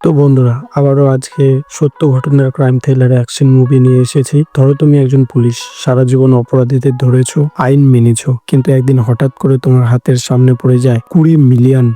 তো বন্ধুরা, আবারও আজকে সত্য ঘটনার ক্রাইম থ্রিলার অ্যাকশন মুভি নিয়ে এসেছি। ধরো তুমি একজন পুলিশ, সারা জীবন অপরাধীদের ধরেছো, আইন মেনেছো, কিন্তু একদিন হঠাৎ করে তোমার হাতের সামনে পড়ে যায় $20 মিলিয়ন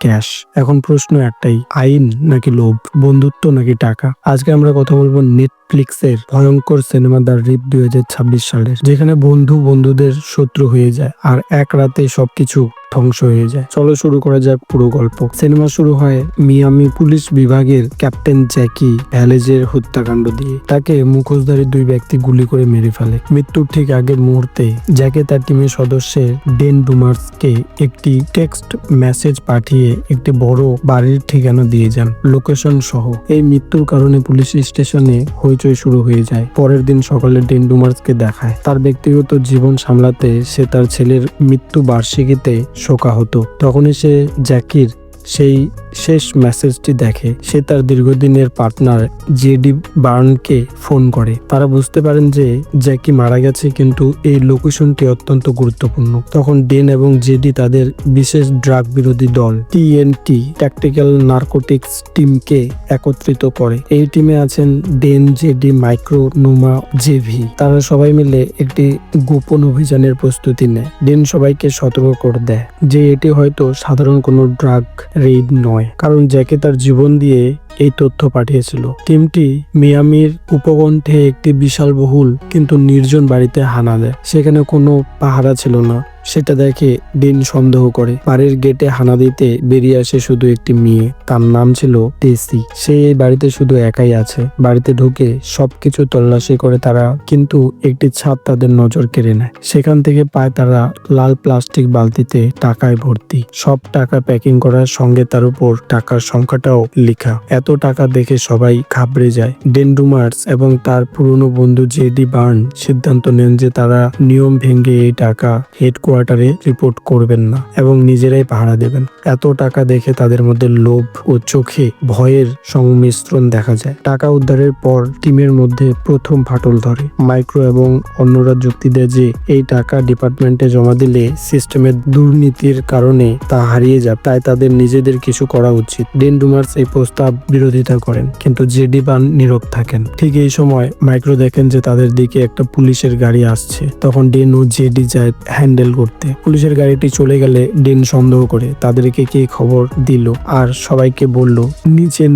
ক্যাশ। এখন প্রশ্ন একটাই, আইন নাকি লোভ, বন্ধুত্ব নাকি টাকা? আজকে আমরা কথা বলবো নেটফ্লিক্সের ভয়ঙ্কর সিনেমা দ্য রিপ 2026 সালের, যেখানে বন্ধু বন্ধুদের শত্রু হয়ে যায় আর এক রাতে সবকিছু ধ্বংস হয়ে যায়। চলো শুরু করা যাক পুরো গল্প। সিনেমা শুরু হয় মিয়ামি পুলিশ বিভাগের ক্যাপ্টেন জ্যাকি ভ্যালেজের হত্যাকাণ্ড দিয়ে। তাকে মুখোশধারী দুই ব্যক্তি গুলি করে মেরে ফেলে। মৃত্যুর ঠিক আগের মুহূর্তে জ্যাকে তার টিমের সদস্যের ডেন ডুমার্সকে একটি টেক্সট মেসেজ পাঠিয়ে একটি বড় বাড়ির ঠিকানা দিয়ে যান, লোকেশন সহ। এই মৃত্যুর কারণে পুলিশ স্টেশনে হইচই শুরু হয়ে যায়। পরের দিন সকালে ডেন ডুমার্সকে দেখায় তার ব্যক্তিগত জীবন সামলাতে সে তার ছেলের মৃত্যু বার্ষিকীতে শোকাহত। তখনই সে জ্যাকির সেই শেষ মেসেজটি দেখে। সে তার দীর্ঘদিনের পার্টনার জেডি বার্নকে ফোন করে। তারা বুঝতে পারেন যে জ্যাকি মারা গেছে, কিন্তু এই লোকেশনটি অত্যন্ত গুরুত্বপূর্ণ। তখন ডেন এবং জেডি তাদের বিশেষ ড্রাগ বিরোধী দল TNT ট্যাকটিক্যাল নার্কোটিক্স টিমকে একত্রিত করে। এই টিমে আছেন ডেন, জেডি, মাইক্রো, নোমা, জেভি। তারা সবাই মিলে একটি গোপন অভিযানের প্রস্তুতি নেয়। ডেন সবাইকে সতর্ক করে দেয় যে এটি হয়তো সাধারণ কোনো ড্রাগ রেইড নয়, কারণ জ্যাকে তার জীবন দিয়ে এই তথ্য পাঠিয়েছিল। টিমটি মিয়ামির উপকণ্ঠে একটি বিশালবহুল কিন্তু নির্জন বাড়িতে হানা দেয়। সেখানে কোনো পাহারা ছিল না। সেটা দেখে ডেন সন্দেহ করে। বাড়ির গেটে হানা দিতে বেরিয়ে আসে শুধু একটি মেয়ে, তার নাম ছিল টেসি। সে এই বাড়িতে শুধু একাই আছে। বাড়িতে ঢুকে সবকিছু তল্লাশি করে তারা, কিন্তু একটি ছাদ তাদের নজর কেড়ে নেয়। সেখান থেকে পায় তারা লাল প্লাস্টিক বালতিতে টাকায় ভর্তি। সব টাকা প্যাকিং করার সঙ্গে তার উপর টাকার সংখ্যাটাও লেখা। এত টাকা দেখে সবাই ঘাবড়ে যায়। ডেন ডুমার্স এবং তার পুরনো বন্ধু জেডি বার্ন সিদ্ধান্ত নেন যে তারা নিয়ম ভেঙে এই টাকা হেডকোয়ার্টারে রিপোর্ট করবেন না এবং নিজেরাই পাহারা দেবেন। এত টাকা দেখে তাদের মধ্যে লোভ ও চোখে ভয়ের সংমিশ্রণ দেখা যায়। টাকা উদ্ধারের পর টিমের মধ্যে প্রথম ফাটল ধরে। মাইক্রো এবং অন্যরা যুক্তি দেয় যে এই টাকা ডিপার্টমেন্টে জমা দিলে সিস্টেমের দুর্নীতির কারণে তা হারিয়ে যায়, তাই তাদের নিজেদের কিছু করা উচিত। ডেন ডুমার্স এই প্রস্তাব বিরোধিতা করেন, কিন্তু জেডি বার্ন নীরব থাকেন। ঠিক এই সময় মাইক্রো দেখেন যে তাদের দিকে একটা পুলিশের গাড়ি আসছে। তখন ডেন ও জেডি যায় হ্যান্ডেল করতে। পুলিশের গাড়িটি চলে গেলে ডেন সন্দেহ করে তাদেরকে কে খবর দিল আর সবাইকে বলল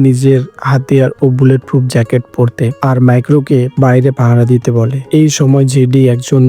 নিজের হাতিয়ার ও বুলেট প্রুফ জ্যাকেট পরতে, আর মাইক্রোকে বাইরে পাহারা দিতে বলে। এই সময় জেডি একজন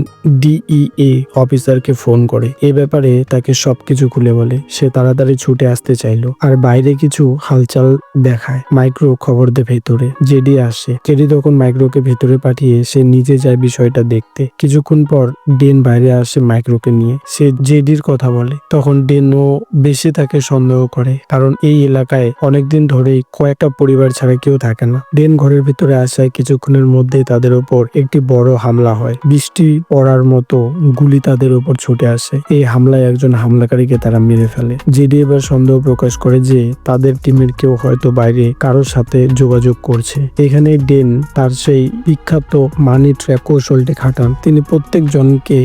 DEA অফিসারকে ফোন করে এ ব্যাপারে তাকে সবকিছু খুলে বলে। সে তাড়াতাড়ি ছুটে আসতে চাইলো আর বাইরে কিছু হালচাল দেখায়। মাইক্রো খবর দেয় ভেতরে। জেডি আসে। জেডি তখন মাইক্রোকে ভেতরে পাঠিয়ে সে নিজে যায় বিষয়টা দেখতে। কিছুক্ষণ পর ডেন বাইরে আসে মাইক্রোকে নিয়ে। সে জেডির কথা বলে। তখন ডেনও বেশি তাকে সন্দেহ করে, কারণ এই এলাকায় অনেকদিন ধরেই কয়েকটা পরিবার ছাড়া কেউ থাকে না। ডেন ঘরের ভিতরে আসায় কিছুক্ষণের মধ্যেই তাদের উপর একটি বড় হামলা হয়। বৃষ্টি পড়ার মতো গুলি তাদের উপর ছুটে আসে। এই হামলায় একজন হামলাকারীকে তারা মেরে ফেলে। জেডি এবার সন্দেহ প্রকাশ করে যে তাদের টিমের কেউ হয়তো বাইরে কারোর সাথে যোগাযোগ করছে। এখানে ডেন তার সেই বিখ্যাত মানি ট্র্যাক কৌশলটি খাটান। তিনি প্রত্যেক জনকে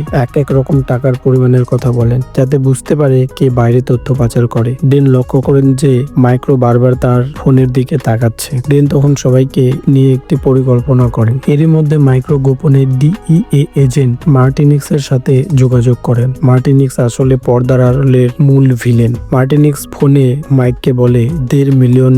এক রকম টাকার পরিমাণের কথা বলেন, যাতে বুঝতে পারে কে বাইরে তথ্য পাচার করে। ডেন লক্ষ্য করেন যে মাইক্রো বারবার তার ফোনের দিকে তাকাচ্ছে। ডেন তখন সবাইকে নিয়ে একটি পরিকল্পনা করেন। এরই মধ্যে মাইক্রো গোপনে DEA এজেন্ট মার্টিনিক্স এর সাথে যোগাযোগ করেন। মার্টিনিক্স আসলে পর্দার আড়ালের মূল ভিলেন। মার্টিনিক্স ফোনে মাইককে বলে $1.5 মিলিয়ন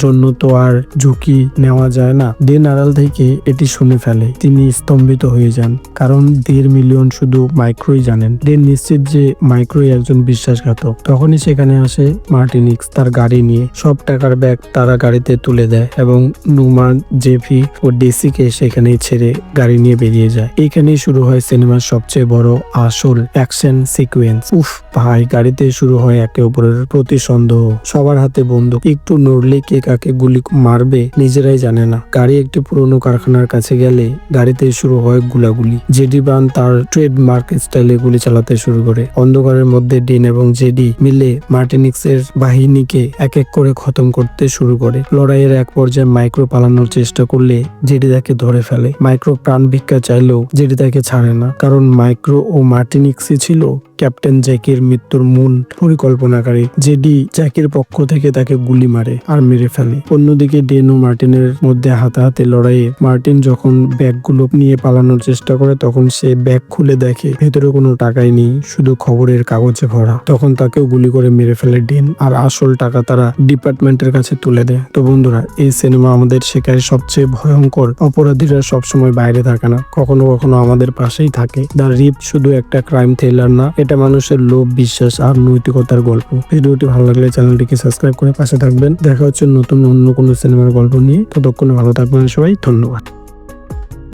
জন্য তো আর ঝুঁকি নেওয়া যায় না। ডেন আড়াল থেকে এটি শুনে ফেলে। তিনি স্তম্ভিত হয়ে যান, কারণ $1.5 মিলিয়ন শুধু মাইক্রোই জানেন। ডেন নিশ্চিত যে মাইক্রোই একজন বিশ্বাসঘাতক। তখনই সেখানে আসে মার্টিনিক্স তার গাড়ি নিয়ে। সব টাকার ব্যাগ তারা গাড়িতে তুলে দেয় এবং নুমা, জেভি ও ডেসিকে সেখানেই ছেড়ে গাড়ি নিয়ে বেরিয়ে যায়। এইখানেই শুরু হয় সিনেমার সবচেয়ে বড় আসল অ্যাকশন সিকোয়েন্স। ভাই, গাড়িতে শুরু হয় একে অপরের প্রতি সন্দেহ। সবার হাতে বন্দুক। একটু নড়লে কে কাকে গুলি মারবে নিজেরাই জানে না। গাড়ি একটি পুরনো কারখানার কাছে গেলে গাড়িতে শুরু হয় গুলাগুলি। জেডি বার্ন তার ট্রেডমার্ক স্টাইলে গুলি চালাতে শুরু করে। অন্ধকারের মধ্যে ডেন এবং জেডি মিলে মার্টিনিক্সের বাহিনীকে এক এক করে খতম করতে শুরু করে। লড়াইয়ের এক পর্যায়ে মাইক্রো পালানোর চেষ্টা করলে জেডি তাকে ধরে ফেলে। মাইক্রো প্রাণ ভিক্ষা চাইলেও জেডি তাকে ছাড়ে না, কারণ মাইক্রো ও মার্টিনিক্সই ছিল ক্যাপ্টেন জ্যাকির মৃত্যুর মূল পরিকল্পনাকারী। জেডি জ্যাকির পক্ষ থেকে তাকে গুলি মারে আর মেরে ফেলে। অন্যদিকে ডেন ও মার্টিনের মধ্যে হাতাহাতি লড়াইয়ে মার্টিন যখন ব্যাগগুলো নিয়ে পালানোর চেষ্টা করে তখন সে ব্যাগ খুলে দেখে ভেতরে কোনো টাকাই নেই, শুধু খবরের কাগজে ভরা। তখন তাকেও গুলি করে মেরে ফেলে ডেন, আর আসল টাকা তারা ডিপার্টমেন্টের কাছে তুলে দেয়। তো বন্ধুরা, এই সিনেমা আমাদের শেখায় সবচেয়ে ভয়ঙ্কর অপরাধীরা সবসময় বাইরে থাকে না, কখনো কখনো আমাদের পাশেই থাকে। দ্য রিপ শুধু একটা ক্রাইম থ্রিলার না, এটা মানুষের লোভ, বিশ্বাস আর নৈতিকতার গল্প। ভিডিওটি ভালো লাগলে চ্যানেলটিকে সাবস্ক্রাইব করে পাশে থাকবেন। দেখা হচ্ছে নতুন অন্য কোনো সিনেমার গল্প নিয়ে। ততক্ষণে ভালো থাকবেন সবাই, ধন্যবাদ।